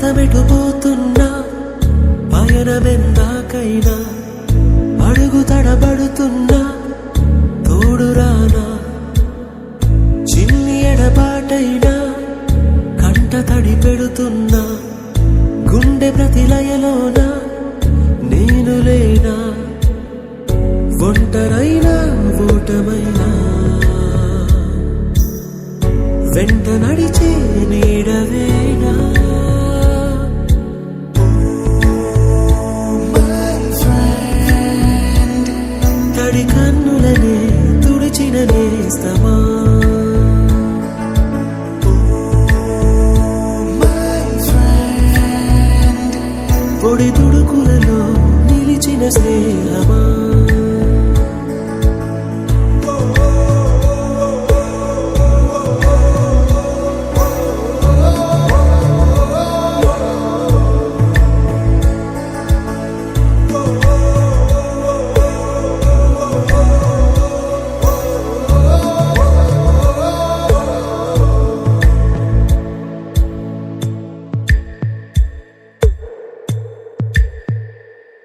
పదమెటుపోతున్నా పయనమెందాకైనా అడుగు తడబడుతున్నా తోడురానా చిన్ని ఎడబాటైనా కంట తడి పెడుతున్నా గుండె ప్రతిలయలోన నేను లేనా ఒంటరైనా ఓటమైనా వెంట నడిచే నీడవేనా తడి కన్నులనే తుడిచిన నేస్తమా పొడి తుడుకులలో నిలిచిన స్నేహమా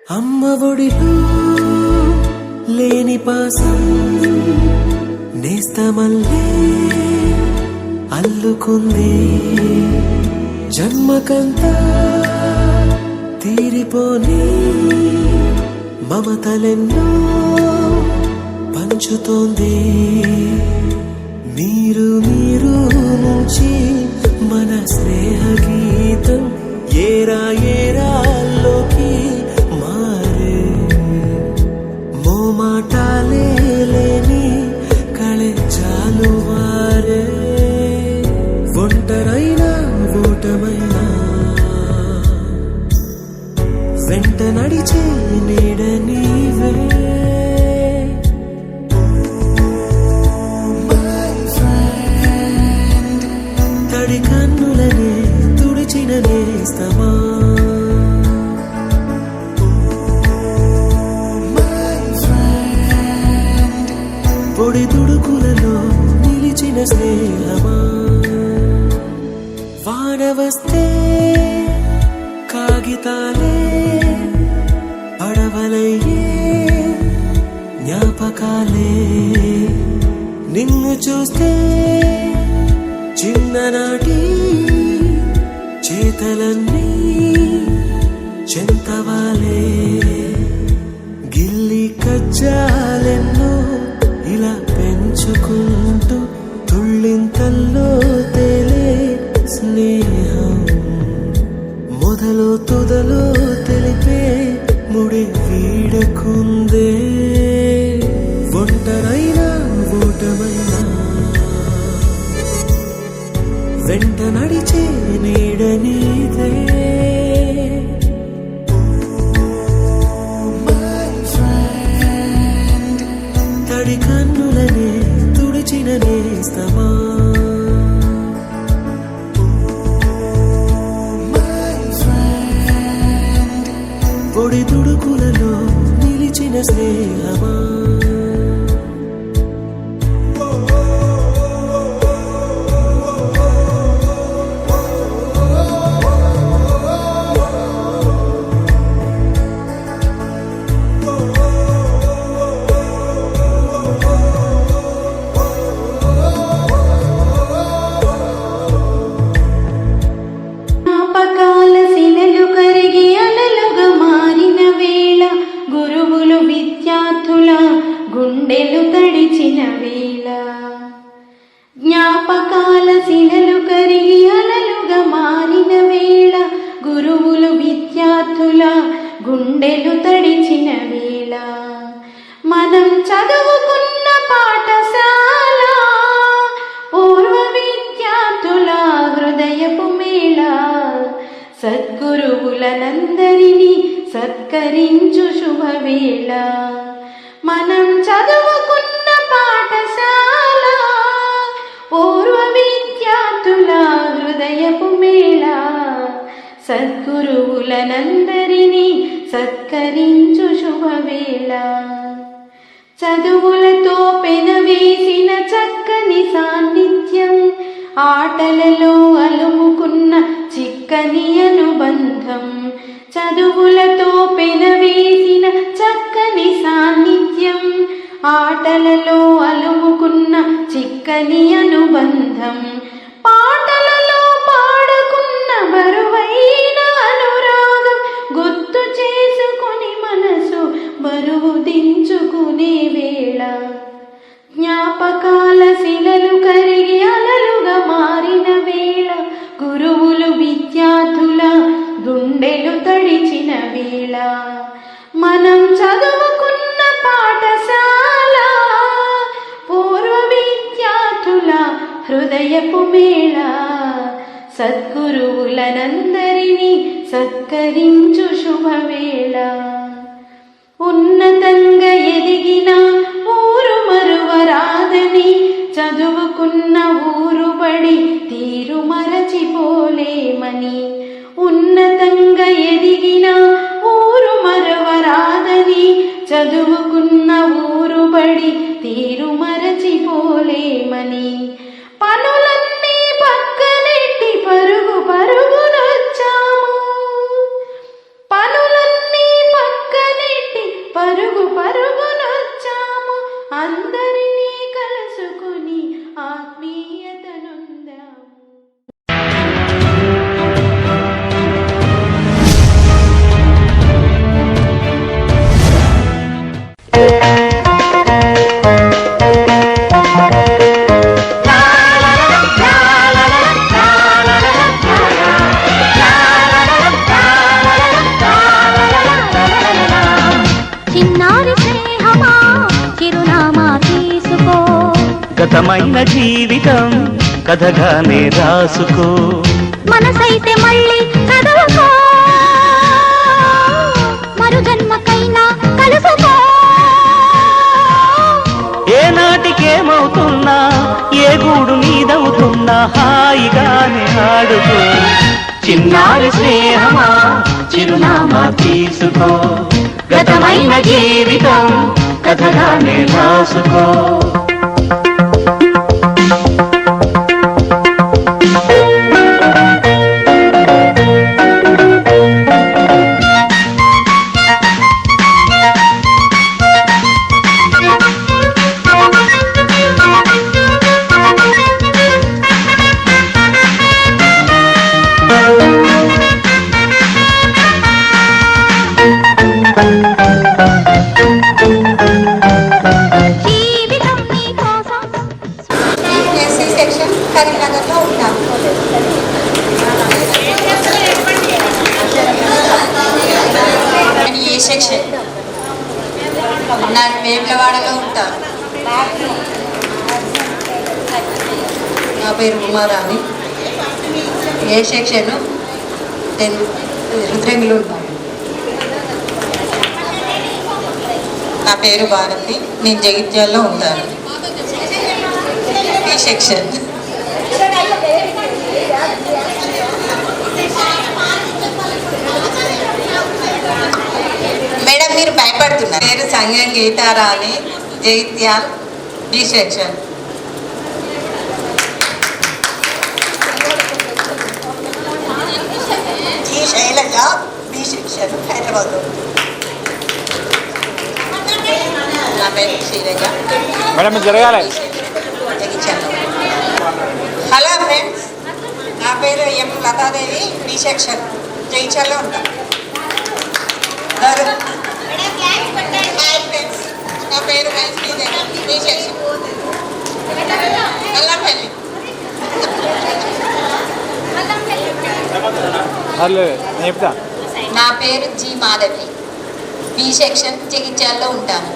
అమ్మ ఒడిలో లేని పాసం నేస్తమల్లే అల్లుకుంది జన్మకంతా తీరిపోని మమతలెన్నో పంచుతోంది మీరు మీరు నుంచి మన స్నేహ గీతం ఏరా ఏరాల్లోకి మాటాలే లేని కళెచ్చాలు వారే ఒంటరైనా ఓటమైనా వెంట నడిచే నీడ నీవే తడి కన్నులనే తుడిచిన నేస్తమా పొడి తుడుకులలో నిలిచిన స్నేహమా వాన వస్తే కాగితాలే పడవలయ్యే జ్ఞాపకాలే నిన్ను చూస్తే చిన్ననాటి చేతలన్నీ చెంతవాలే గిల్లి కజ్జాలెన్నో ఇలా పెంచుకుంటూ తుళ్ళింతల్లో తేలే స్నేహం మొదలు తుదలో తెలిపే ముడి వీడకుందే ఒంటరైనా ఓటమైనా వెంట నడిచే నీడ నీదే తడి కన్నులనే తుడిచిన నేస్తమా పొడి తుడుకులలో నిలిచిన స్నేహమా గుండెలు తడిచిన వేళ జ్ఞాపకాల శిలలు కరిగి అలలుగా మారిన వేళ గురువులు విద్యార్థుల గుండెలు తడిచిన వేళ మనం చదువుకున్న పాఠశాల పూర్వ విద్యార్థుల హృదయపు మేళ సద్గురువులనందరినీ సత్కరించు శుభవేళ మనం చదువుకున్న పాఠశాల పూర్వ విద్యార్థుల హృదయపు మేళ సద్గురువులనందరినీ సత్కరించు శుభవేళ చదువులతో పెనవేసిన చక్కని సాన్నిధ్యం ఆటలలో అలుముకున్న చిక్కని అనుబంధం, చదువులతో పెనవేసిన చక్కని సాన్నిధ్యం. ఆటలలో అలుముకున్న చిక్కని అనుబంధం, పాటలలో పాడుకున్న బరువైన అనురాగం. గుర్తు చేసుకుని మనసు బరువు దించుకునే వేళ, జ్ఞాపకాల శిలలు కరిగి అలలుగా మారిన వేళ, గురువులు విద్యార్థుల గుండెలు తడిచిన వేళ, మనం చదువుకున్న పాఠశాల, పూర్వ విద్యార్థుల హృదయపు మేళ. సద్గురువులనందరినీ సత్కరించు శుభవేళ. ఉన్నతంగా ఎదిగిన ఊరు మరువరాదని, చదువుకున్న ఊరు బడి తీరు మరచిపోలేమని. ఉన్నతంగా ఎదిగిన ఊరు మరువరాదని, చదువుకున్న ఊరు బడి తీరు మరచిపోలేమని. పనులన్నీ పక్కనెట్టి పరుగు పరుగునొచ్చాము, పనులన్నీ పక్కనెట్టి పరుగు పరుగునొచ్చాము. అందరినీ కలుసుకుని ఆత్మీయతనుందాము. గతమైన జీవితం కథగానే రాసుకో, మనసైతే మళ్ళీ చదువుకో, మరు జన్మకైనా కలుసుకో. ఏ నాటికేమవుతున్నా ఏ గూడు నీదవుతున్నా హాయిగానే ఆడుకో. చిన్నారి స్నేహమా చిరునామా తీసుకో, గతమైన జీవితం కథగానే రాసుకో. కరీంనగర్లో ఉంటాను. ఏ సెక్షన్? నేను వేములవాడలో ఉంటాను. నా పేరు ఉమారాణి. A section? నేను రుద్రంగిలో ఉంటాను. నా పేరు భారతి. నేను జగిత్యాల్లో ఉంటాను. ఈ సెక్షన్. మేడం మీరు భయపడుతున్నారు. పేరు Sangam Gitarani, Jagtial, B section. G Shailaja, B section, Hyderabad. నా పేరు శైలజ. మేడం జరగాలి. హలో ఫ్రెండ్స్, నా పేరు ఎం లతాదేవి, బి సెక్షన్, జగిత్యాల్లో ఉంటాను. నా పేరు బి సెక్షన్, అల్లంపల్లి. నా పేరు జి మాధవి, బి సెక్షన్, జగిత్యాల్లో ఉంటాను.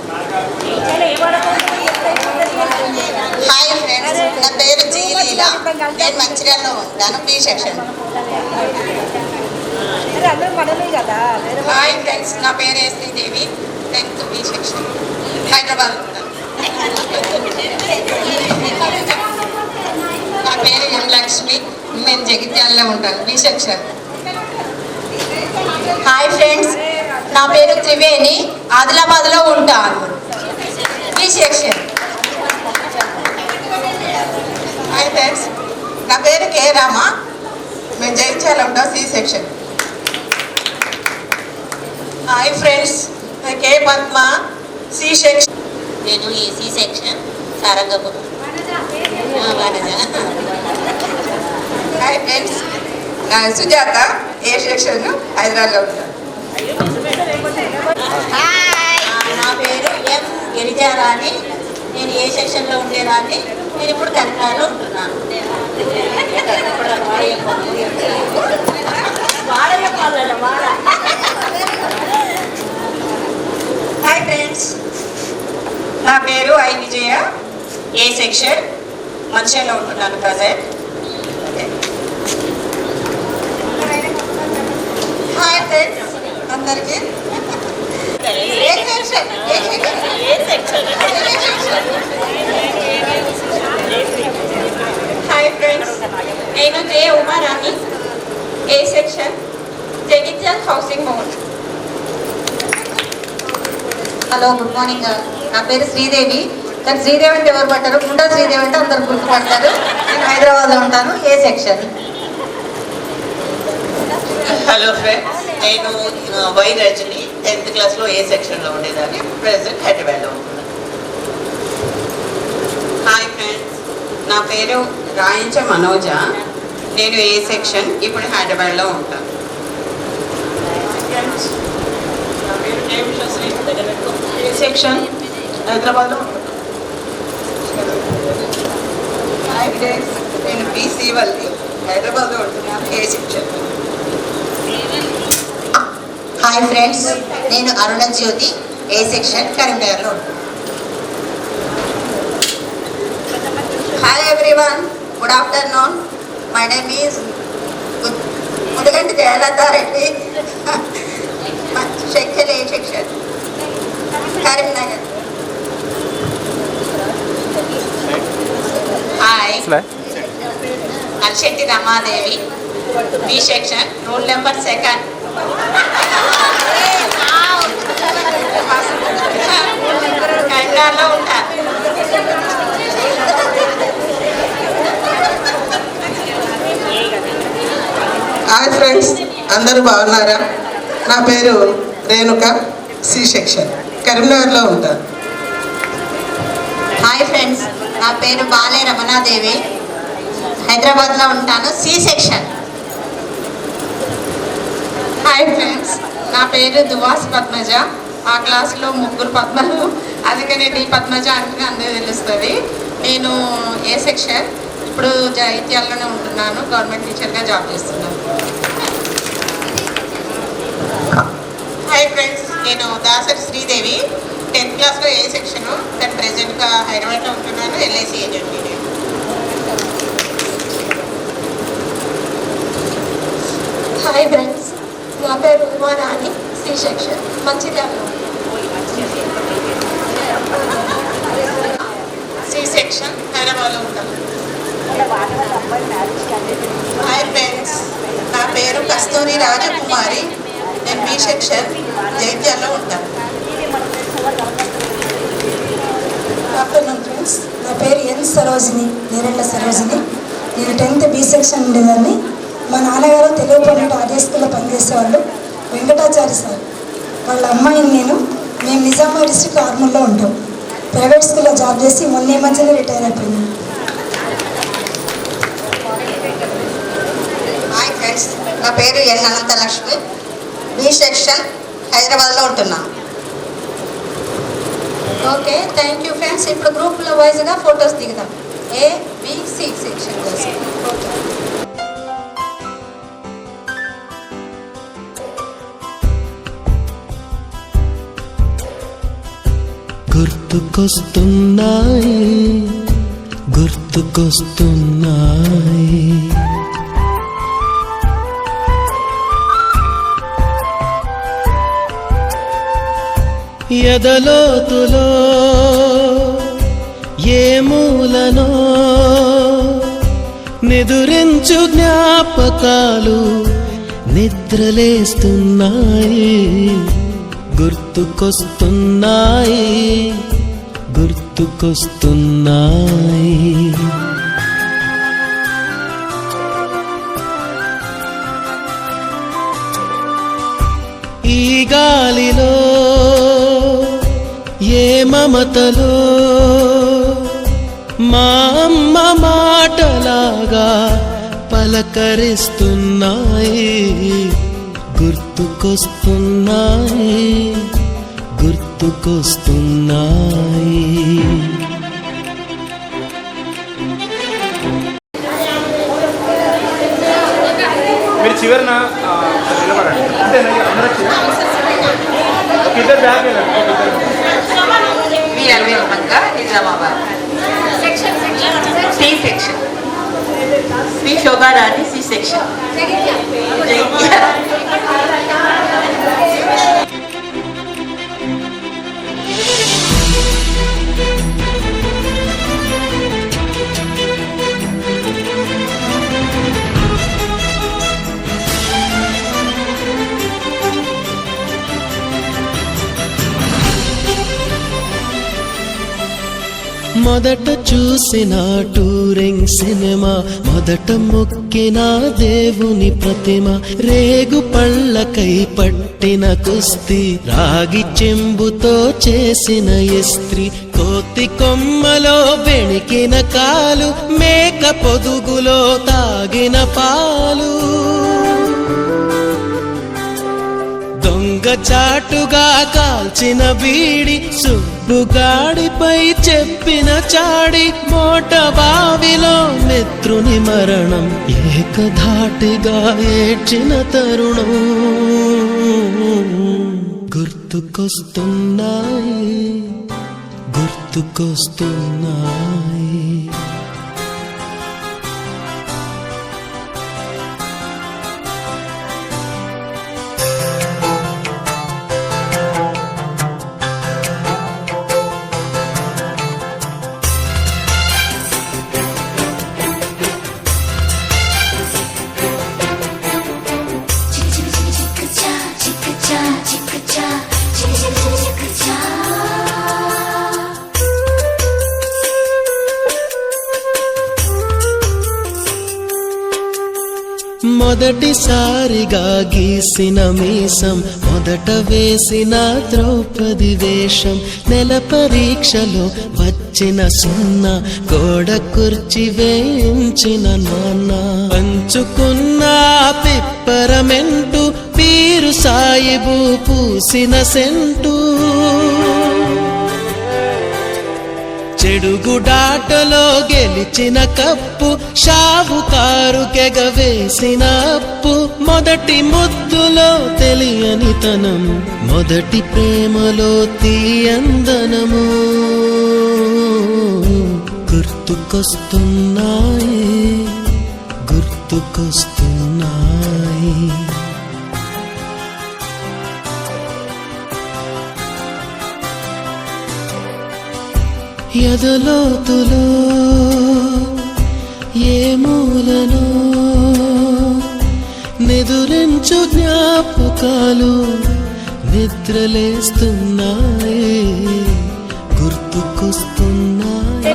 హాయ్ ఫ్రెండ్స్, నా పేరు జి లీలా, నేను మంచిర్యాలలో ఉంటాను, బి సెక్షన్. హాయ్ ఫ్రెండ్స్, నా పేరు Sridevi, 10th, B section, Hyderabad ఉంటాను. నా పేరు ఎం లక్ష్మి, నేను జగిత్యాలలో ఉంటాను, బి సెక్షన్. హాయ్ ఫ్రెండ్స్, నా పేరు త్రివేణి, ఆదిలాబాద్లో ఉంటాను, బి సెక్షన్. హాయ్ ఫ్రెండ్స్, నా పేరు కే రామ. మేము జయించాలి ఉంటాం సి సెక్షన్. హాయ్ ఫ్రెండ్స్, కే పద్మ, సి సెక్షన్. నేను ఏసీ సెక్షన్ సారంగపురం. హాయ్ ఫ్రెండ్స్, నా సుజాత, ఏ సెక్షన్, హైదరాబాద్లో ఉంటాను. నా పేరు ఎం గిరిజారాణి. నేను ఏ సెక్షన్లో ఉండేదాన్ని. నేను ఇప్పుడు కన్నడలో ఉంటున్నాను. హాయ్ ఫ్రెండ్స్, నా పేరు ఐ విజయ, ఏ సెక్షన్, మంచిర్యాలలో ఉంటున్నాను ప్రజెంట్. హాయ్ ఫ్రెండ్స్ అందరికీ. హాయ్ ఫ్రెండ్స్, నేను J Umarani, A section, Jagtial housing మోడ్. Hello, good morning. నా పేరు శ్రీదేవి. కానీ శ్రీదేవి అంటే ఎవరు పట్టారు? గుండా శ్రీదేవి అంటే అందరు గుర్తుపడతారు. నేను హైదరాబాద్లో ఉంటాను, ఏ సెక్షన్. హలో ఫ్రెండ్స్, నేను వై రజని, 10th క్లాస్లో ఏ సెక్షన్లో ఉండేదాన్ని. ప్రెసెంట్ హైదరాబాద్లో ఉంటున్నాను. హాయ్ ఫ్రెండ్స్, నా పేరు రాయించ మనోజ. నేను ఏ సెక్షన్, ఇప్పుడు హైదరాబాద్లో ఉంటాను. ఏ సెక్షన్, హైదరాబాద్లో ఉంటాను. హాయ్ ఫ్రెండ్స్, నేను బీసీ వల్లి, హైదరాబాద్లో ఉంటున్నాను, ఏ సెక్షన్. హాయ్ ఫ్రెండ్స్, నేను అరుణ జ్యోతి, ఏ సెక్షన్, కరీంనగర్లో ఉంటాను. Hi everyone, good afternoon. My name is Mudiganti Jayalatha Reddy, section A section, Karimnagar. Hi, Alshetti Ramadevi, B section, roll number 2. కన్నడలో ఉంటాను. హాయ్ ఫ్రెండ్స్, అందరూ బాగున్నారా? నా పేరు రేణుక, సి సెక్షన్, కరీంనగర్లో ఉంటాను. హాయ్ ఫ్రెండ్స్, నా పేరు బాలే రమణాదేవి, హైదరాబాద్లో ఉంటాను, సి సెక్షన్. హాయ్ ఫ్రెండ్స్, నా పేరు దువాస్ పద్మజ. ఆ క్లాస్లో 3 పద్మలు, అందుకనే డి పద్మజ అంటే అందరూ తెలుస్తుంది. నేను ఏ సెక్షన్, ఇప్పుడు జైత్యాలలోనే ఉంటున్నాను, గవర్నమెంట్ టీచర్గా జాబ్ చేస్తున్నాను. హాయ్ ఫ్రెండ్స్, నేను దాసరి శ్రీదేవి, 10th క్లాస్లో ఏ సెక్షను, కానీ ప్రెజెంట్గా హైదరాబాద్లో ఉంటున్నాను, ఎల్ఐసి ఏజెంట్. హాయ్ ఫ్రెండ్స్, నా పేరు ఉమారాణి, సి సెక్షన్, మంచిర్యాలలో. సి సెక్షన్, హైదరాబాద్లో ఉంటాను. హాయ్ ఫ్రెండ్స్, నా పేరు కస్తూరి రాజకుమారి, నేను బి సెక్షన్, జైత్యాలలో ఉంటాను. ఆఫ్టర్నూన్ ఫ్రెండ్స్, నా పేరు ఎన్ సరోజిని, నేరెళ్ళ సరోజిని. నేను 10th బి సెక్షన్ ఉండేదాన్ని. మా నాన్నగారు తెలుగుపల్లి అదే స్కూల్లో పనిచేసేవాళ్ళు, వెంకటాచారి సార్. వాళ్ళ అమ్మాయిని మేము నిజామాబాద్ డిస్ట్రిక్ట్ ఆర్మూర్లో ఉంటాం. ప్రైవేట్ స్కూల్లో జాబ్ చేసి మొన్న మధ్యలో రిటైర్ అయిపోయినాం. హాయ్ ఫ్రెండ్స్, నా పేరు ఎన్ అనంతలక్ష్మి, బి సెక్షన్, హైదరాబాద్లో ఉంటున్నాను. Okay, thank you friends. ఇప్పుడు గ్రూప్లో వైజ్గా ఫొటోస్ దిగుదాం. ఏ, బి, సి సెక్షన్ కోసం. ఓకే. గుర్తుకొస్తున్నాయి, గుర్తుకొస్తున్నాయి. ఎదలోతులో ఏ మూలనో నిదురించు జ్ఞాపకాలు నిద్రలేస్తున్నాయి, గుర్తుకొస్తున్నాయి, గుర్తుకొస్తున్నాయి. ఈ గాలిలో ఏ మమతలో మా అమ్మ మాటలాగా పలకరిస్తున్నాయి, గుర్తుకొస్తున్నాయి, గుర్తుకొస్తున్నాయి. మీరు చివరిన నిలబడండి అంతేనా? అందరూ ఇద్దరు బ్యాగ్ మీ అల్వేమంగా Nizamabad C section. Shri Shobharani C section. మొదట చూసిన టూరింగ్ సినిమా, మొదట మొక్కిన దేవుని ప్రతిమ, రేగు పళ్ళకై పట్టిన కుస్తీ, రాగి చెంబుతో చేసిన ఇస్త్రీ, కోతి కొమ్మలో బెణికిన కాలు, మేక పొదుగులో తాగిన పాలు, దొంగ చాటుగా కాల్చిన బీడి, సుబ్బుగాడిపై చెప్పిన చాడి, మోట బావిలో మిత్రుని మరణం, ఏకధాటిగా ఏడ్చిన తరుణం గుర్తుకొస్తున్నాయి, గుర్తుకొస్తున్నాయి. మొదటిసారిగా గీసిన మీసం, మొదట వేసిన ద్రౌపది వేషం, నెల పరీక్షలో వచ్చిన సున్నా, గోడ కుర్చీ వేయించిన నాన్న, పంచుకున్న పిప్పరమెంటు, పీరు సాయిబు పూసిన సెంటు, చెడుగుడాటలో గెలిచిన కప్పు, షావుకారు కెగవేసిన అప్పు, మొదటి ముద్దులో తెలియనితనం, మొదటి ప్రేమలో తీయందనము గుర్తుకొస్తున్నాయి, గుర్తుకొస్తున్నాయి. ఎదలోతులో ఏ మూలను నిదురించు జ్ఞాపకాలు నిద్రలేస్తున్నాయి, గుర్తుకొస్తున్నాయి.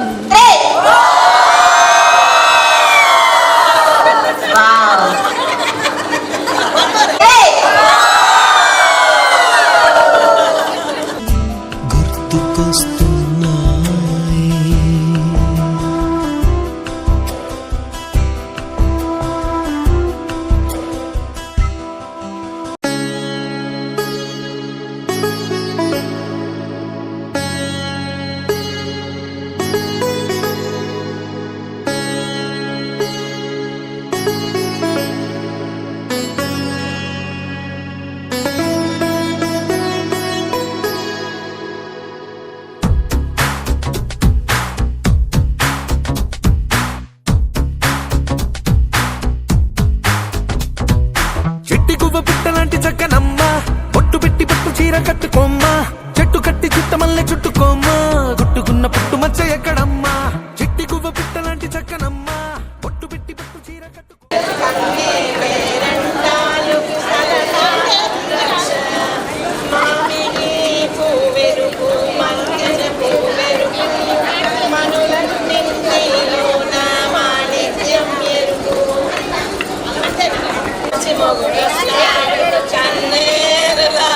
కట్టుకోమ్మా, చెట్టు కట్టి చుట్టమల్లె చుట్టుకోమ్మా, గుట్టుకున్న పుట్టు మచ్చ ఎక్కడమ్మా, చిట్టి గువ్వ పిట్టలాంటి చక్కనమ్మా, పొట్టు పెట్టి పట్టు చీర కట్టుకో. చన్నేరలా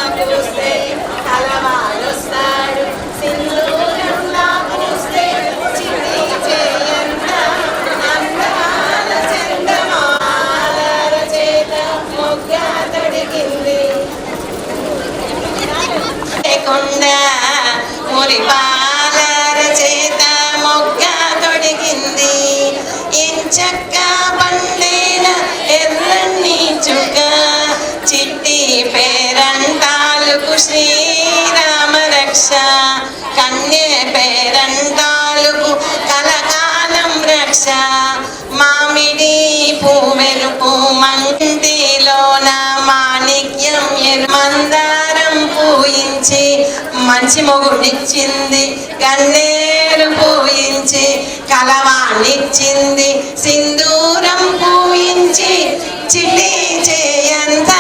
పలుకు శ్రీరామ రక్ష కన్యే పేరంటాలకు కలకాలం రక్ష మామిడి పూమెరుపు మంటిలోన మాణిక్యం మందారం పూయించి మంచి మొగుడిచ్చింది గన్నేరు పూయించి కలవాణిచ్చింది సింధూరం పూయించి చిట్టి చేయంత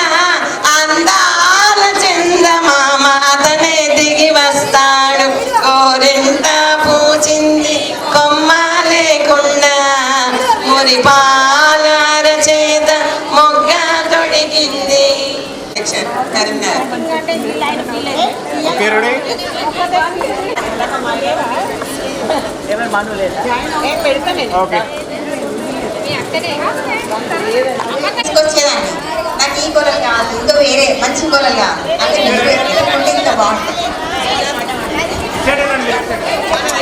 అందాల చందమామ అతనే దిగి వస్తాడు కోరింత పూచింది కొమ్మ లేకుండా మురిపాలార చేత మొగ్గ తొడిగింది. ఓకే రెడీ ఓకే తీసుకొచ్చేదాన్ని నాకు ఈ కూరలు కాదు ఇంకా వేరే మంచి కూరలు కాదు అంటే ఉంటే ఇంకా బాగుంటుంది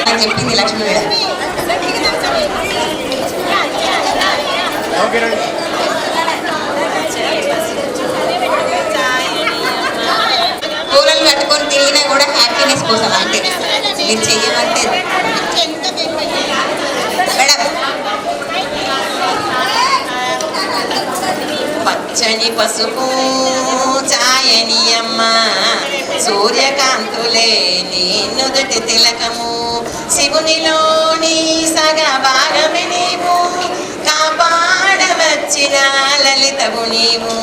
నాకు చెప్పింది లక్ష్మి మేడం. ఓకే రెడీ కూరలు కట్టుకొని తిరిగినా కూడా హ్యాపీనెస్ కోసం అంతే మీరు చెయ్యమంటే మేడం. పచ్చని పసుపు చాయని అమ్మ సూర్యకాంతులే నీ నుదుటి తిలకము శివునిలోని సగ భాగమే నీవు కాపాడవచ్చిన లలితవు నీవు.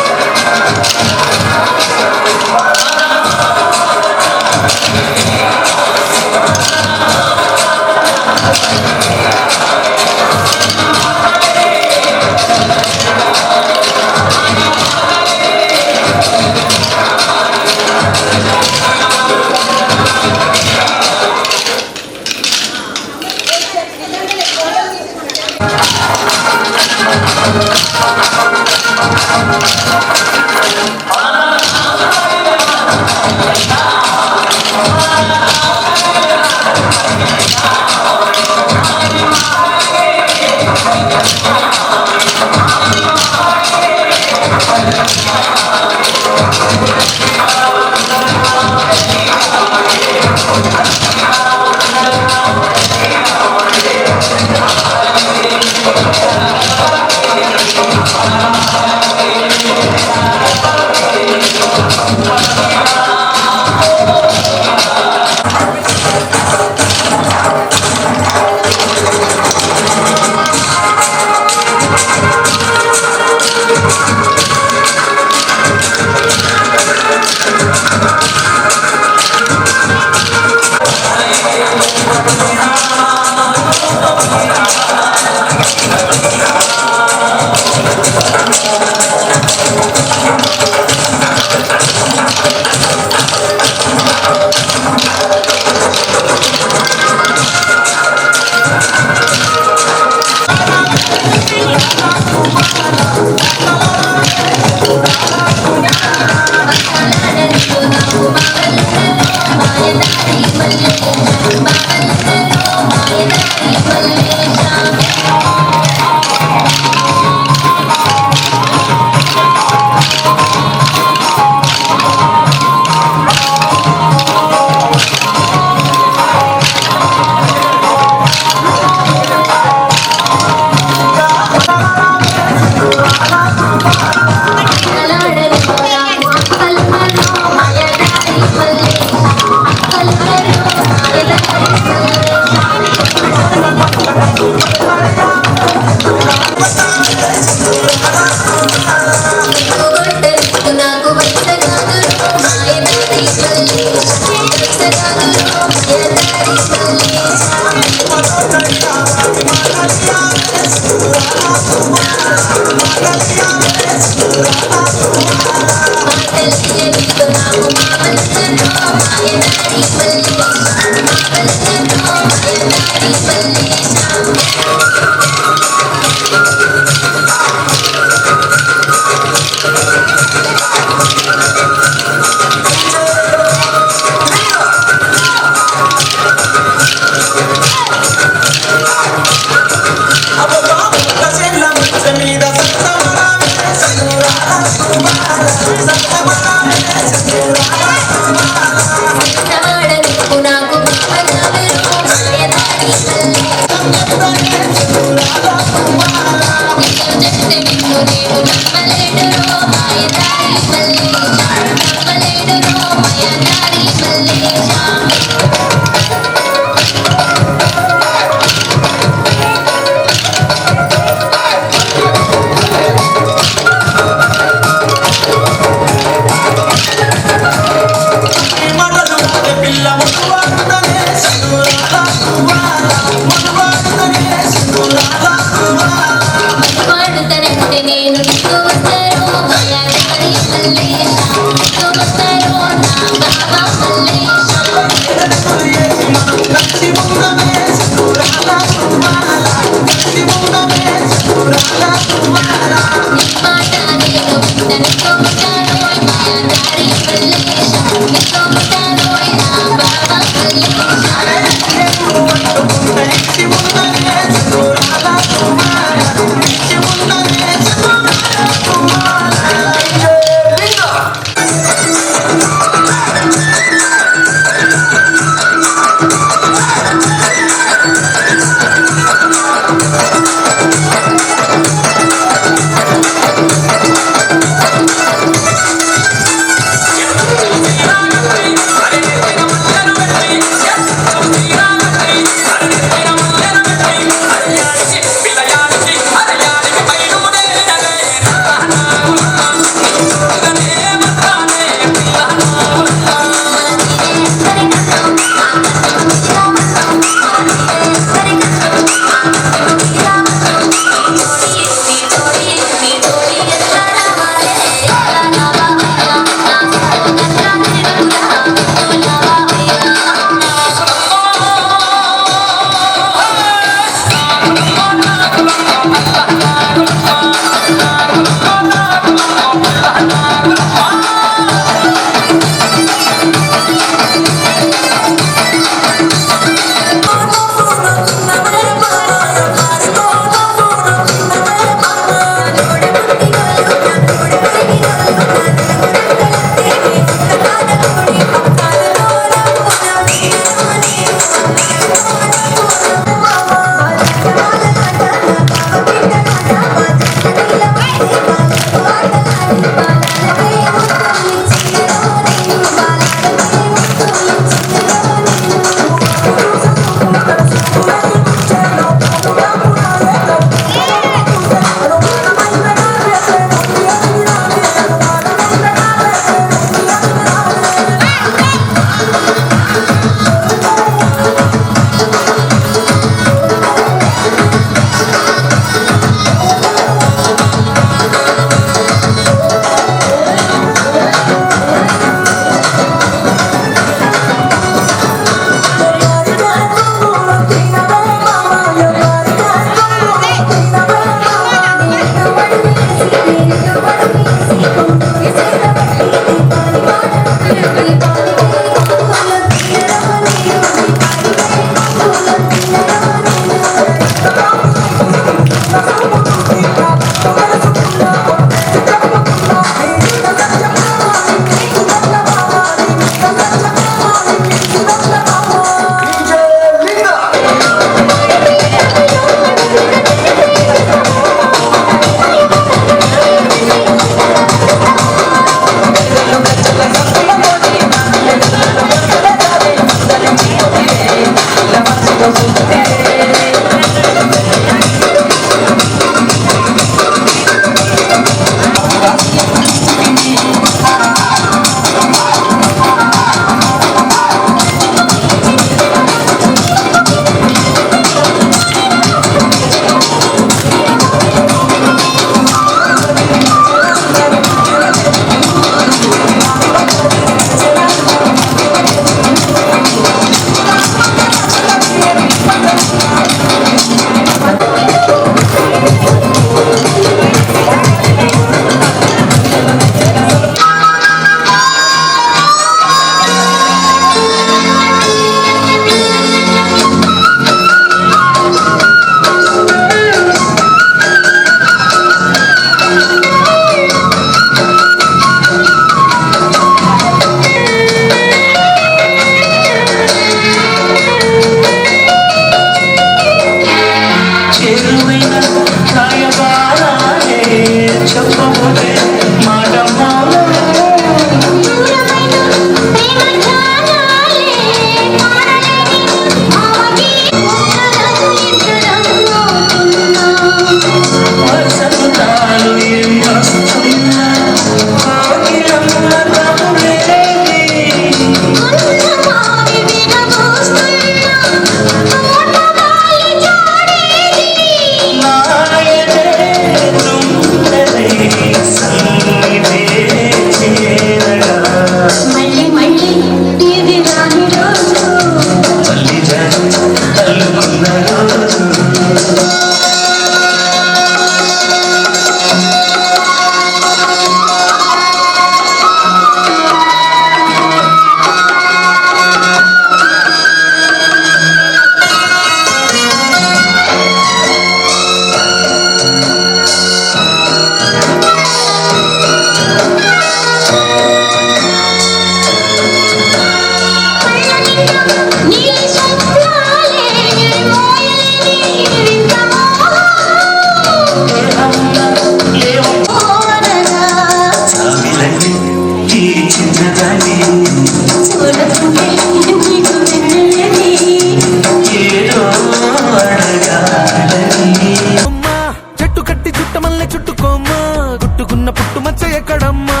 చెట్టు కట్టి చుట్టమల్లె చుట్టుకోమ్మా గుట్టుకున్న పుట్టు మచ్చ ఎక్కడమ్మా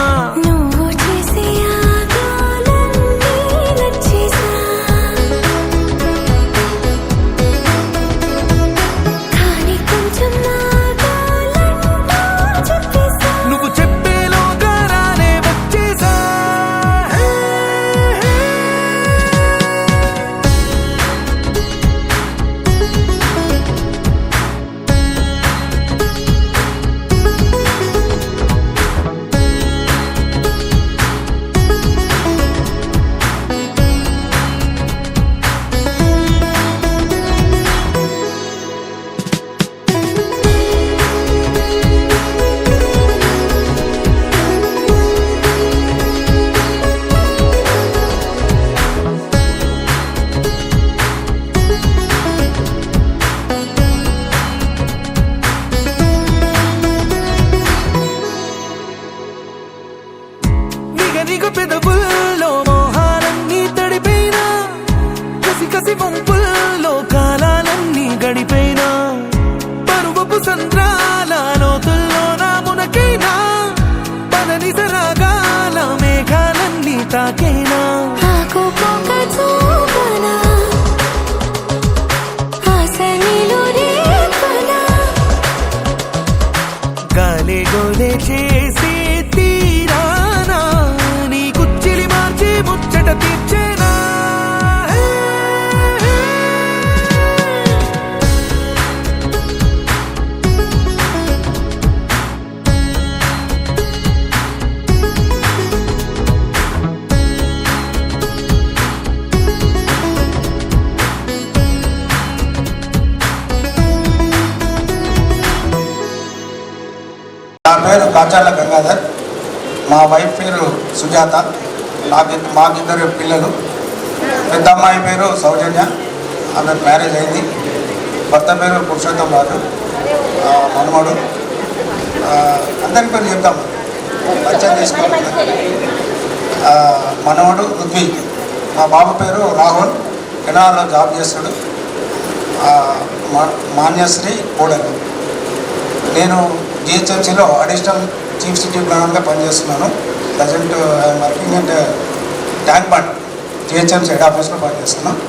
నువ్వు చెప్పేలోగా రానే వచ్చేసా నిగ పెదవుల్లో మోహాలన్నీ తడిపోయినా కసి కసి వంపుల్లో కాలాలన్నీ గడిపోయినా పరువపు సంద్రాల లోతుల్లో నా మునకైనా పదని సరాగాల మేఘాలన్నీ తాకేనా గాలే గోలే చేసే తీరానా నీ కుచ్చిలి మార్చి ముచ్చట తీర్చేనా నా పేరు కాచార్ల గంగాధర్, మా వైఫ్ పేరు సుజాత, మాకిద్దరు పిల్లలు. పెద్ద అమ్మాయి పేరు సౌజన్య, ఆమె మ్యారేజ్ అయింది. భర్త పేరు పురుషోత్తం రాజు, మనమడు. అందరి పేరు చెప్తాము, పరిచయం చేసుకోవాలి. మనవడు రుద్వి, మా బాబు పేరు రాహుల్, కెనాల్లో జాబ్ చేస్తాడు. మాన్యశ్రీ కోడలు. నేను జిహెచ్ఎంసీలో అడిషనల్ చీఫ్ సిటీ ప్లానర్గా పనిచేస్తున్నాను. Present I'm working at Tank Bund GHMC head ఆఫీస్లో పనిచేస్తున్నాను.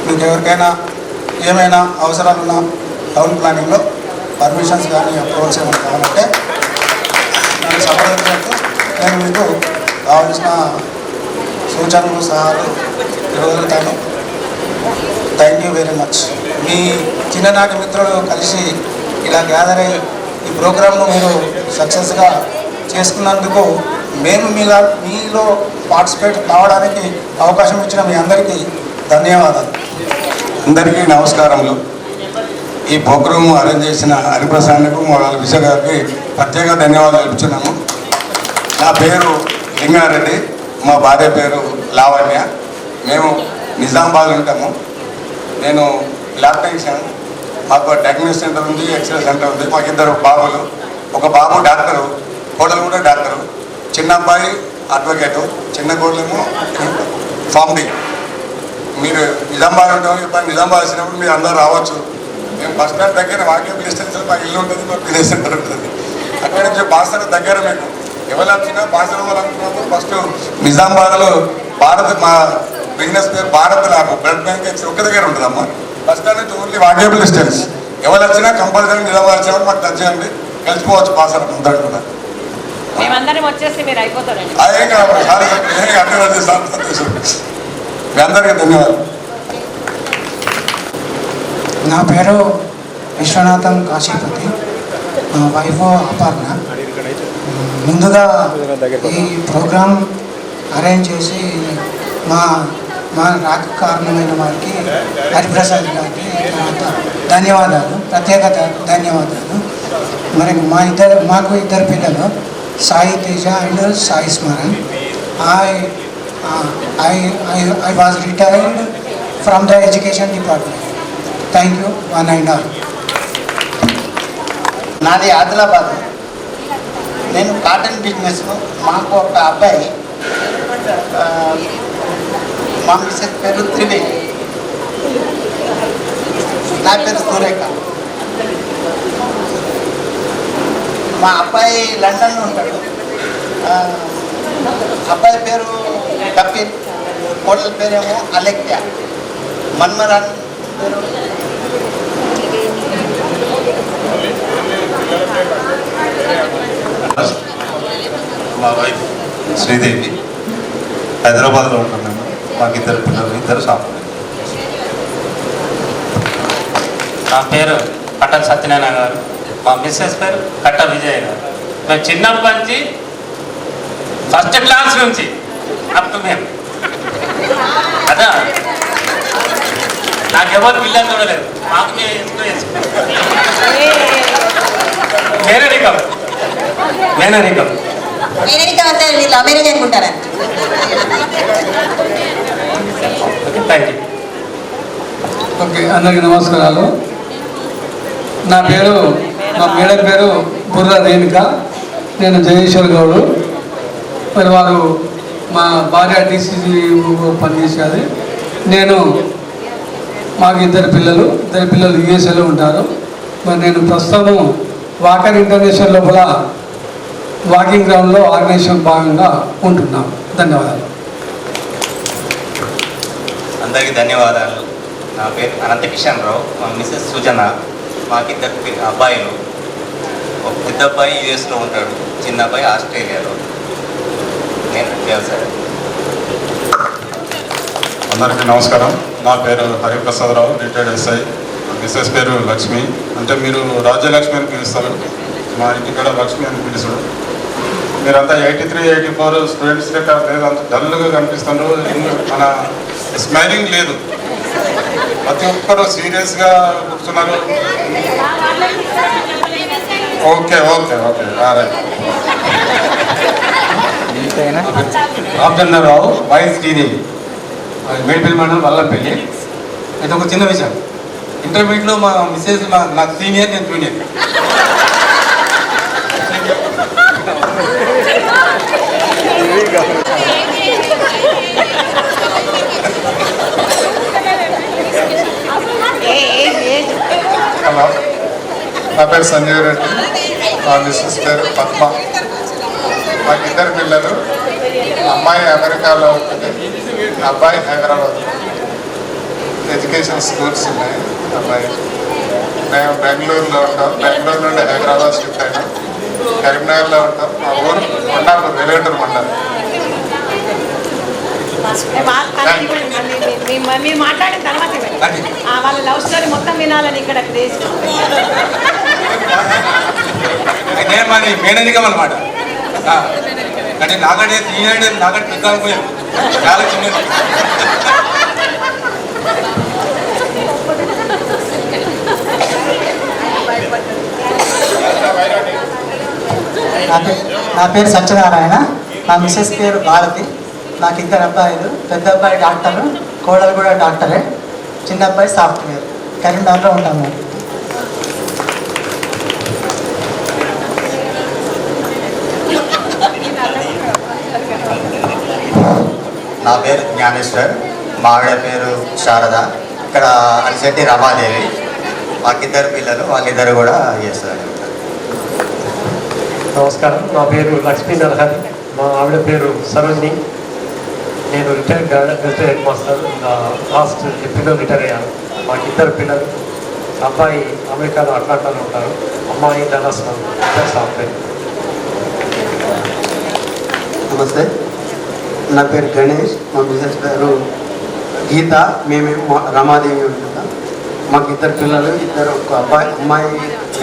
మీకు ఎవరికైనా ఏమైనా అవసరాలున్నా టౌన్ ప్లానింగ్లో పర్మిషన్స్ కానీ అప్రూవల్స్ ఏమైనా కావాలంటే నన్ను సంప్రదించినట్టు నేను మీకు కావాల్సిన సూచనలు సలహాలు ఇవ్వగలుగుతాను. Thank you very much. మీ చిన్ననాటి మిత్రులు కలిసి ఇలా గ్యాదర్ అయ్యి ఈ ప్రోగ్రామ్ను మీరు సక్సెస్గా చేసుకున్నందుకు మేము మీలో పార్టిసిపేట్ కావడానికి అవకాశం ఇచ్చిన మీ అందరికీ ధన్యవాదాలు. అందరికీ నమస్కారములు. ఈ ప్రోగ్రాము అరేంజ్ చేసిన హరిప్రసాద్కు వాళ్ళ విషయ గారికి ప్రత్యేక ధన్యవాదాలు తెలుపుతున్నాము. నా పేరు లింగారెడ్డి, మా భార్య పేరు లావణ్య. మేము నిజామాబాద్ ఉంటాము. నేను ల్యాబ్ టెక్నీషియన్. మాకు డయాగ్నోస్టిక్ సెంటర్ ఉంది, ఎక్స్రే సెంటర్ ఉంది. మాకు ఇద్దరు బాబులు, ఒక బాబు డాక్టరు, కోడలు కూడా డాక్టరు. చిన్న అబ్బాయి అడ్వకేటు, చిన్న కోడలేమో ఫామ్ డి. మీరు నిజామాబాద్ ఉంటాము. ఇప్పుడు నిజామాబాద్ వచ్చినప్పుడు మీరు అందరూ రావచ్చు. మేము బస్ స్టాండ్ దగ్గర వాకేబుల్ డిస్టెన్స్ మా ఇల్లు ఉంటుంది, మా విలేజ్ సెంటర్ ఉంటుంది. అక్కడి నుంచి బాసర దగ్గర మీకు ఎవరు వచ్చినా బాసర వాళ్ళు అనుకున్నప్పుడు ఫస్ట్ నిజామాబాద్లో భారత్, మా బిజినెస్ పేరు భారత్ ల్యాబ్ బ్లడ్ బ్యాంక్ ఒక దగ్గర ఉంటుందమ్మా. బస్ స్టాండ్ నుంచి ఓన్లీ వాకేబుల్ డిస్టెన్స్. ఎవరు వచ్చినా కంపల్సరీ నిజామాబాద్ వచ్చినప్పుడు మాకు టచ్ చేయండి, కలిసిపోవచ్చు బాసర అందరూ కూడా. మేమందరం వచ్చేసి మీరు అయిపోతారండి. అదే కాదు, మీ అందరికీ ధన్యవాదాలు. నా పేరు విశ్వనాథం కాశీపతి, మా వైఫ్ అపర్ణ. ముందుగా ఈ ప్రోగ్రాం అరేంజ్ చేసి మా రాక కారణమైన వారికి హరిప్రసాద్ గారికి ధన్యవాదాలు, ప్రత్యేక ధన్యవాదాలు. మరి మాకు ఇద్దరు పిల్లలు, Sai Teja and Sai Smaran. I was retired from the education department. Thank you, one and all. నాది ఆదిలాబాద్. నేను కాటన్ బిజినెస్. మాకు ఒక అబ్బాయి మా మిస్సెస్ పేరు త్రివేణి. నా పేరు సురేఖ. మా అబ్బాయి లండన్లో ఉంటాడు. అబ్బాయి పేరు కపిల్, కోడల పేరేమో అలెక్య, మన్మరాన్ పేరు మా వైఫ్ శ్రీదేవి. హైదరాబాద్లో ఉంటాం మేము. మాకు ఇద్దరు పిల్లలు, ఇద్దరు సాఫ్ట్వేర్. నా పేరు కట్ట సత్యనారాయణ గారు. మా మిస్సెస్ పేరు కట్ట విజయ్ గారు. మేము చిన్నప్పటి నుంచి ఫస్ట్ క్లాస్ నుంచి అప్ టు మేము అదా నాకెవరు పిల్లలు చూడలేదు. మాకు మేము ఎంతో మేనరికం మేనరికం మేనరికం అంటే వీళ్ళు అమెరికా అనుకుంటారా? Thank you. ఓకే, అందరికీ నమస్కారాలు. నా పేరు, మా మేడం పేరు బుర్ర రేణుక. నేను జగేశ్వర్ గౌడు. మరి వారు మా భార్య డీసీజీ పనిచేసేది. మాకు ఇద్దరు పిల్లలు యుఎస్ఏలో ఉంటారు. మరి నేను ప్రస్తుతం వాకర్ ఇంటర్నేషనల్ లోపల వాకింగ్ గ్రౌండ్లో ఆర్గనైజేషన్ భాగంగా ఉంటున్నాం. ధన్యవాదాలు. అందరికీ ధన్యవాదాలు. నా పేరు అనంత కిషన్ రావు. మా మిస్సెస్ సుజన. మాకిద్దరు అబ్బాయిలు. ఒక పెద్ద అబ్బాయి యుఎస్లో ఉంటాడు, చిన్న అబ్బాయి ఆస్ట్రేలియాలో. నేను వ్యవసాయం. అందరికీ నమస్కారం. నా పేరు హరిప్రసాదరావు, రిటైర్డ్ ఎస్ఐ. మిస్సెస్ పేరు లక్ష్మి. అంటే మీరు రాజ్యలక్ష్మి అని పిలుస్తారు, మా ఇంటికాడ లక్ష్మి అని పిలుస్తారు. మీరంతా 83, 84 స్టూడెంట్స్ లెక్క లేదు, అంత డల్గా కనిపిస్తున్నారు. మన స్మైలింగ్ లేదు, ప్రతి ఒక్కరు సీరియస్గా కూర్చున్నారు. Okay okay okay Ramachandrarao, YS Sridevi, Medipalli మండలం వల్లంపల్లి. ఇది ఒక చిన్న విషయం. ఇంటర్మీడియట్లో మా మిస్సెస్ నాకు సీనియర్, నేను జూనియర్. హలో, నా పేరు సంజయ్ రెడ్డి. మా మిస్సెస్ పేరు పద్మ. మాకు ఇద్దరు పిల్లలు. అమ్మాయి అమెరికాలో ఉంటుంది, అబ్బాయి హైదరాబాద్. ఎడ్యుకేషన్ స్కూల్స్ ఉన్నాయి అబ్బాయి. మేము బెంగళూరులో ఉంటాం. బెంగళూరు నుండి హైదరాబాద్ షిఫ్ట్ అయినాం. కరీంనగర్లో ఉంటాం. మా ఊరు కొండాపూర్, వెలుగుటూరు మండలం. మీరు మాట్లాడిన తర్వాత వాళ్ళ లవ్ స్టోరీ మొత్తం వినాలని ఇక్కడ క్రేజ్. అయితే మాది మేనరికం అనమాట. అంటే నాకంటే సీనియర్, నాకంటే పెద్ద అనుకోయాను, చాలా చిన్నది. నా పేరు సత్యనారాయణ. నా మిస్సెస్ పేరు భారతి. నాకు ఇద్దరు అబ్బాయిలు. పెద్ద అబ్బాయి డాక్టరు, కోడలు కూడా డాక్టరే, చిన్న అబ్బాయి సాఫ్ట్వేర్. కరీంనగర్లో ఉంటాము. నా పేరు జ్ఞానేశ్వర్. మా ఆవిడ పేరు శారద. ఇక్కడ అలిశెట్టి రమాదేవి. మాకిద్దరు పిల్లలు, వాళ్ళిద్దరు కూడా చేస్తారు. నమస్కారం. నా పేరు లక్ష్మీ నరహరి. మా ఆవిడ పేరు సరోజిని. నేను రిటైర్డ్ హెడ్ మాస్టర్. లాస్ట్ ఏప్రిల్లో రిటైర్ అయ్యాను. మాకిద్దరు పిల్లలు. అబ్బాయి అమెరికాలో అట్లాంటాలో ఉంటారు, అమ్మాయి డల్లాస్లో సాఫ్ట్వేర్. నమస్తే, నా పేరు గణేష్. మా మిసెస్ పేరు గీత. మేమేమో రమాదేవి ఉంటున్నాం. మాకు ఇద్దరు పిల్లలు. ఒక అమ్మాయి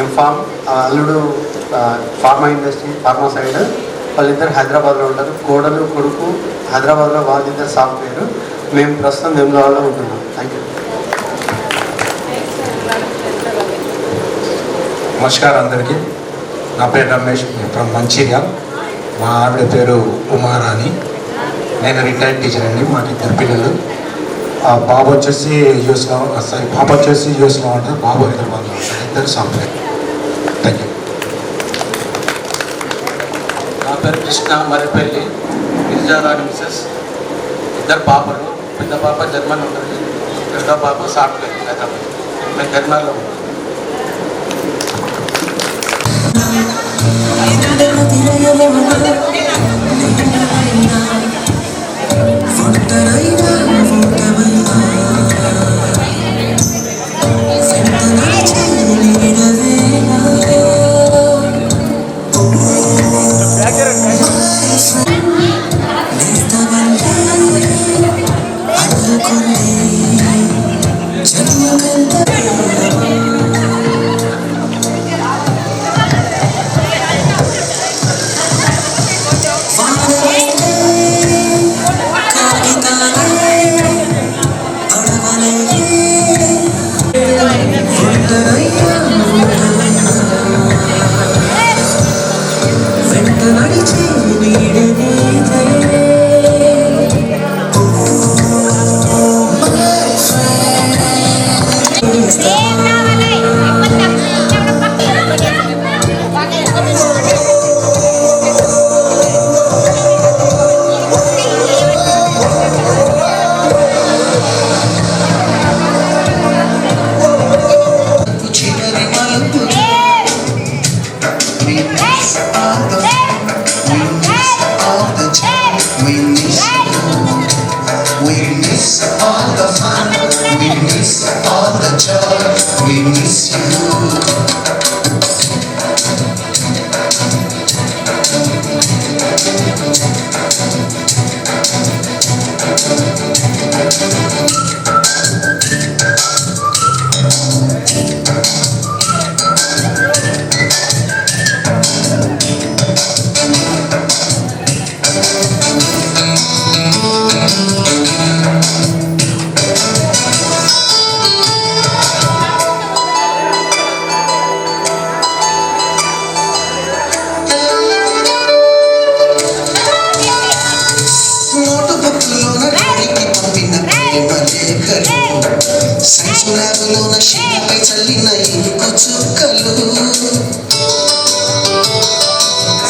ఎంఫామ్, అల్లుడు ఫార్మా ఇండస్ట్రీ, ఫార్మా సైడ్. వాళ్ళిద్దరు హైదరాబాద్లో ఉంటారు. కోడలు కొడుకు హైదరాబాద్లో, వాళ్ళిద్దరు సాఫ్ట్వేర్. మేము ప్రస్తుతం వెమ్లవాడలో ఉంటున్నాం. Thank you. నమస్కారం అందరికీ. నా పేరు రమేష్, ఫ్రమ్ మంచిర్యాల్. మా ఆవిడ పేరు ఉమారాణి. నేను రిటైర్డ్ టీచర్ అండి. మాకు ఇద్దరు పిల్లలు. బాబు వచ్చేసి యూఎస్లో, పాప వచ్చేసి యూఎస్లో ఉంటారు, బాబు హైదరాబాద్లో ఉంటారు. ఇద్దరు సాఫ్ట్వేర్. Thank you. నా పేరు కృష్ణ మరిపల్లి. గిరిజారాణి మిసెస్, ఇద్దరు పాపలు. పెద్ద పాప జర్మన్ ఉంటుంది, రెండో పాప సాఫ్ట్వేర్ హైదరాబాద్. మేము కరీంనగర్లో ఉంటాం.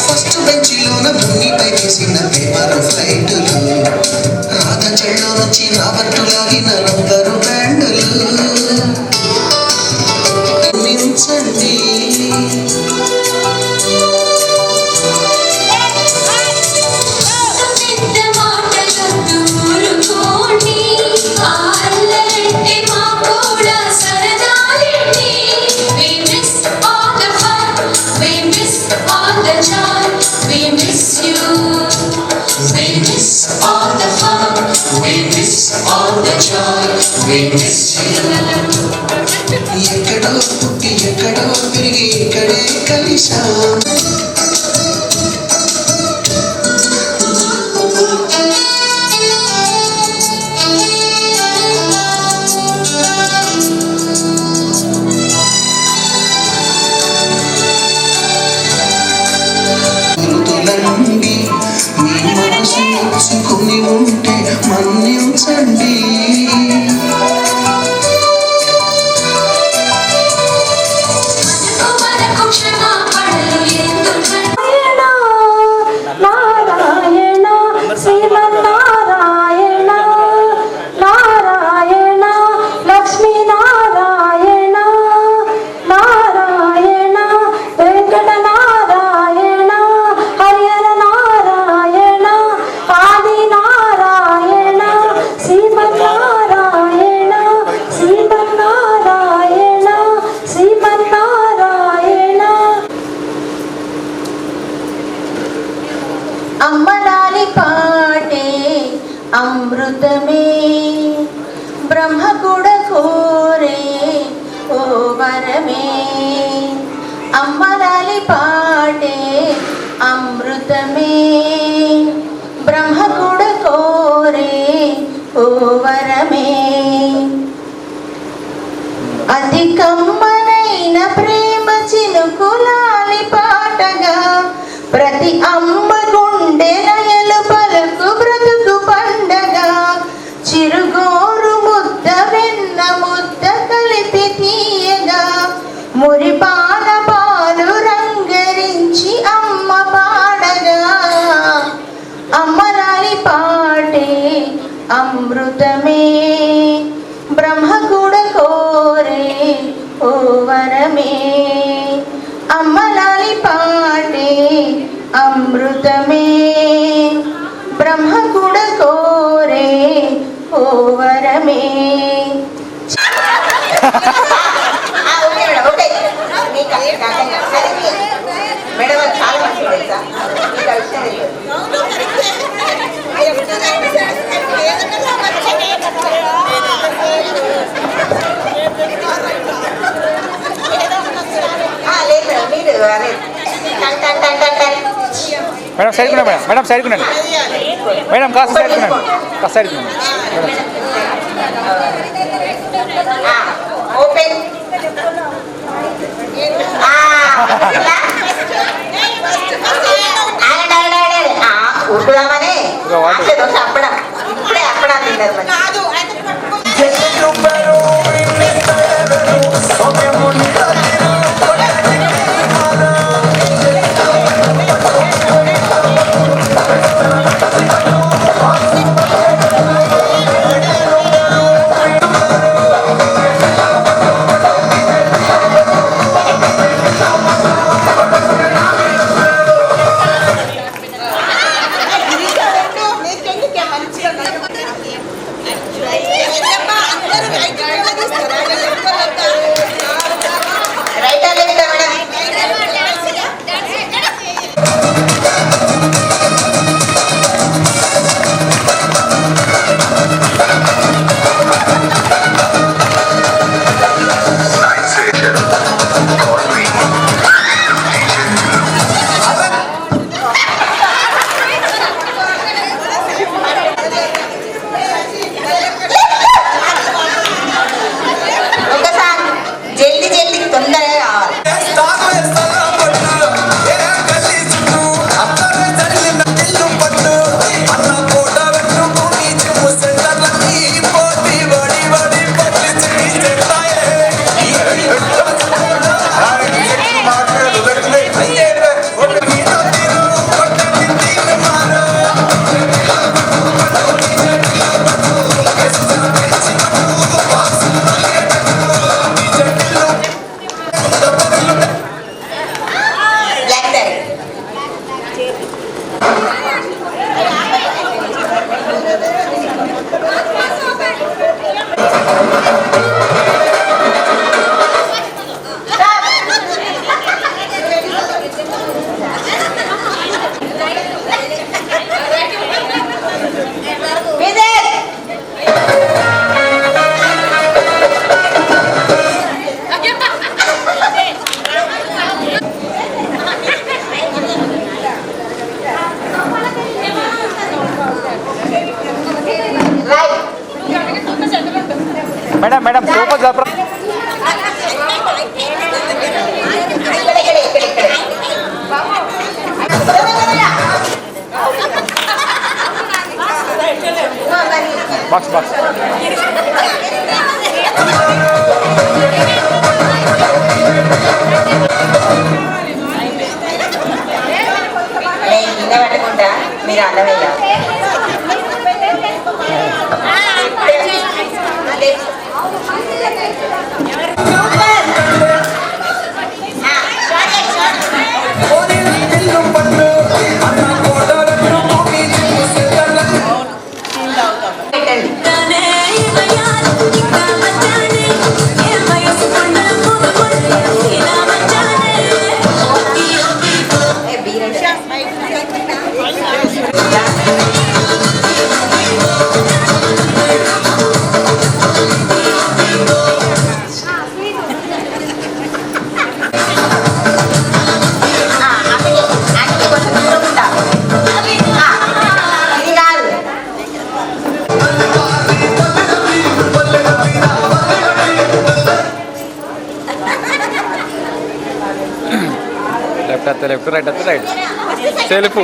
ఫస్ట్ బెంచిలోన మున్నిపై వేసిన పేపర్ ఫ్లైటులు, రాధ చెల్లో నుంచి రాబట్టు లాగిన రబ్బరు బ్యాండులు. మించండి ఎక్కడో పుట్టి ఎక్కడో పెరిగి ఇక్కడే కలిసా. మృతులండి మీ మనసు నచ్చుకుని ఉంటే మన్నించండి. అమ్మలాలి పాటే అమృతమే బ్రహ్మ కూడా కోరే ఓ వరమే. అమ్మలాలి పాటే అమృతమే బ్రహ్మ కూడా కోరే ఓ వరమే. అతి కమ్మనైన ప్రేమ చినుకులాలి పాటగా ప్రతి అమ్మ గుండె లయలు పలుకు బ్రతుకు పండగ. చిరుగోరు ముద్ద వెన్న ముద్ద కలిపి తీయగా మురిపాల పాలు రంగరించి అమ్మ పాడగా. అమ్మలాలి పాటే అమృతమే బ్రహ్మకుడ కోరే ఓ వరమే అమ్మలాలి పాటే అమృతమే బ్రహ్మకుడ కోరే ఓ వరమే. మేడం చాలా మంచి తెలుసా madam side madam madam side madam కాస్త సైడ్ కాస్త సైడ్ ఓపెన్ ఉడుకుదామని అప్పడం ఇప్పుడే అప్పడాలు తిన్నారు మేడం మేడం సూపర్ జాతర బాక్స్ బాక్స్ కింద పట్టుకుంటా మీరు అన్నమయ్య లెఫ్ట్ రైట్ సెల్ఫ్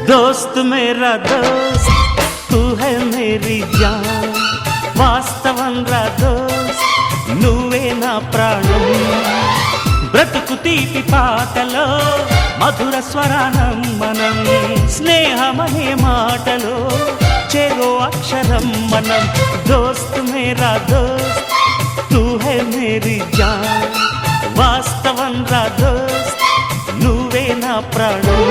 दोस्त मेरा दोस्त तू है मेरी जान వాస్తవం రా దోస్త్ నువ్వే నా ప్రాణం బ్రతుకు తీపి పాటలో మధుర స్వరానం మనం స్నేహమనే మాటలో చెరో అక్షరం మనం దోస్త్ మేరా దోస్త్ తూ హై మేరీ జాన్ వాస్తవం రా దోస్త్ నువ్వే నా ప్రాణం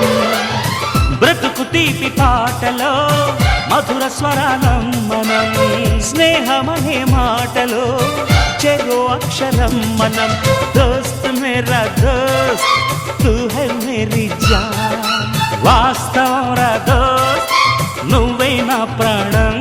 బ్రతుకు తీపి పాటలో మధుర స్వరానం మనం స్నేహమనే మాటలో చెరో అక్షరం మనం దోస్త్ మేరా దోస్త్ తూ హై మేరీ జాన్ వాస్తవం రా దోస్త్ నువ్వే నా ప్రాణం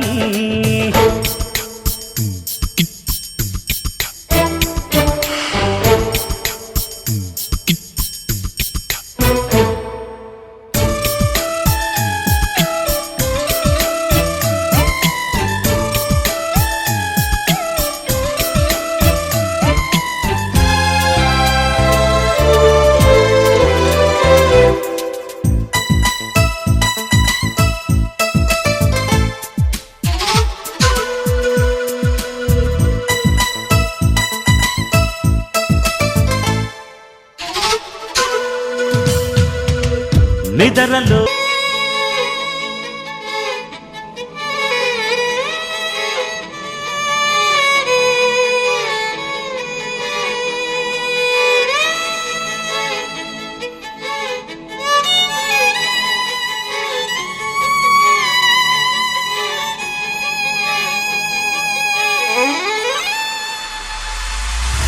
నిదరలో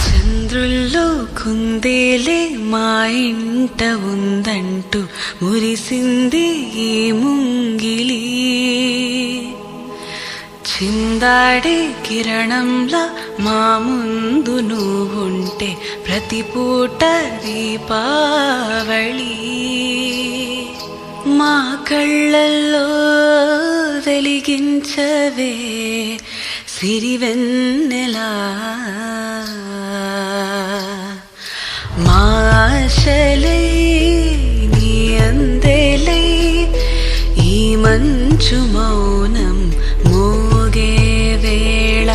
చంద్రుల్లో కుందేలే మా ఇంట ఉందంటూ మురిసింది ఈ ముంగిలి చిందాడే కిరణంలా మా ముందు నువ్వుంటే ప్రతి పూట దీపావళి మా కళ్ళల్లో వెలిగించవే సిరివెన్నెలా మా ఆశలై నీ అందెలై ఈ మంచు మౌనం మోగే వేళ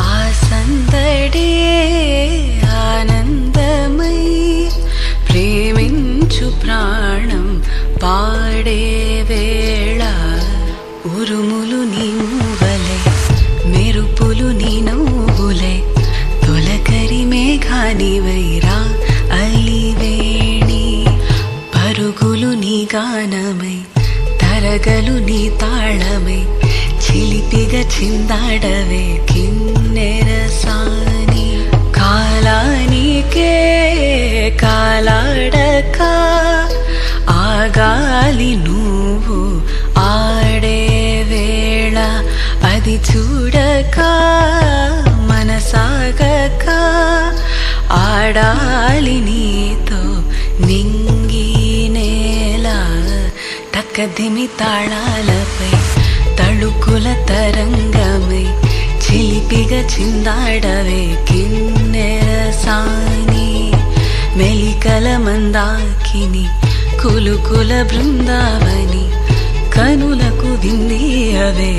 ఆ సందడే ఆనందమై ప్రేమించు ప్రాణం పాడే వేళ ఉరుములు నీ మూవలై మెరుపులు నీ నవ్వులై తొలకరి మేఘానివైరా అలివేణి పరుగులు నీ గానమై తరగలు నీ తాళమై చిలిపిగా చిందాడవే కిన్నెరసాని కాలానికే కాలాడక ఆగాలి నువ్వు ఆడే వేళ అది చూడక మనసాగక ఆడాలి నీతో నింగి నేల తక్కదిమి తాళాలపై తళుకుల తరంగమై చిలిపిగా చిందాడవే కిన్నెరసాని మెలికల మందాకిని కులుకుల బృందావని కనులకు విందియవే